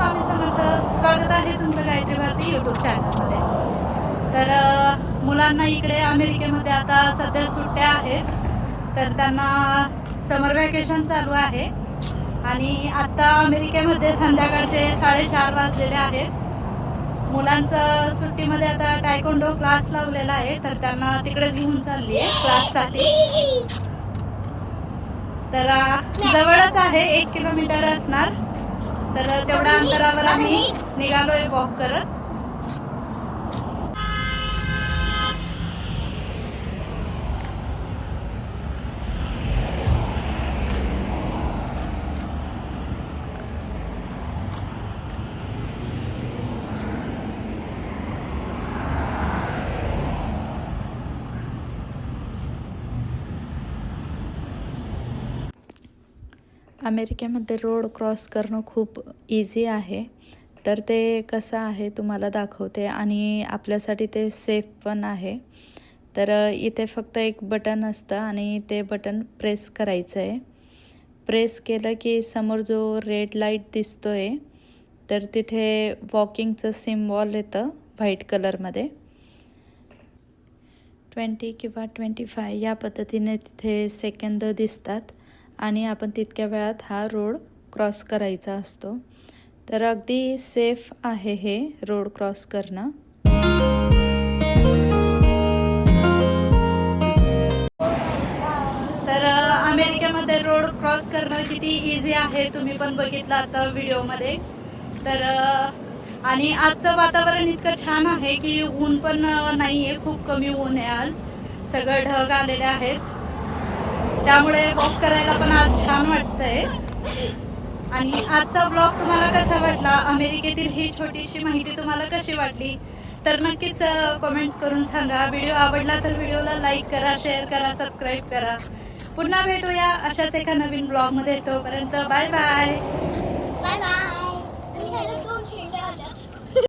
स्वामी समर्थ. स्वागत आहे तुमचं गायत्री भारती यूट्यूब चॅनलमध्ये. तर मुलांना इकडे अमेरिकेमध्ये आता सध्या सुट्ट्या आहेत, तर त्यांना समर व्हॅकेशन चालू आहे आणि आता अमेरिकेमध्ये संध्याकाळचे 4:30 वाजलेले आहेत. मुलांचं सुट्टीमध्ये आता टायकोंडो क्लास लावलेला आहे, तर त्यांना तिकडेच घेऊन चालली आहे क्लाससाठी. तर जवळच आहे, 1 किलोमीटर असणार. तर तेवढ्या अंतरावर आम्ही निघालोय वॉक करत. अमेरिकेमध्ये रोड क्रॉस करणं खूप इझी आहे. तर ते कसं आहे तुम्हाला दाखवते आणि आपल्यासाठी ते सेफ पण आहे. तर इथे फक्त एक बटन असतं आणि ते बटन प्रेस करायचं आहे. प्रेस केलं की समोर जो रेड लाईट दिसतो आहे, तर तिथे वॉकिंगचं सिम्बॉल येतं व्हाईट कलरमध्ये. 20 किंवा 25 या पद्धतीने तिथे सेकंद दिसतात आणि आपण तितक्या वेळात हा रोड क्रॉस करायचा असतो. तर अगदी सेफ आहे हे रोड क्रॉस करणं. तर अमेरिकेमध्ये रोड क्रॉस करणं किती इझी आहे तुम्ही पण बघितलं आता व्हिडिओमध्ये. तर आणि आजचं वातावरण इतकं छान आहे की ऊन पण नाहीये, खूप कमी ऊन आहे आज. सगळं ढग आलेले आहेत, त्यामुळे वॉक करायला पण आज छान वाटतंय. आणि आजचा ब्लॉग तुम्हाला कसा वाटला, अमेरिकेतील ही छोटीशी माहिती तुम्हाला कशी वाटली, तर नक्कीच कमेंट्स करून सांगा. व्हिडिओ आवडला तर व्हिडिओला लाईक करा, शेअर करा, सबस्क्राईब करा. पुन्हा भेटूया अशाच एका नवीन ब्लॉगमध्ये. तोपर्यंत बाय बाय. Bye bye.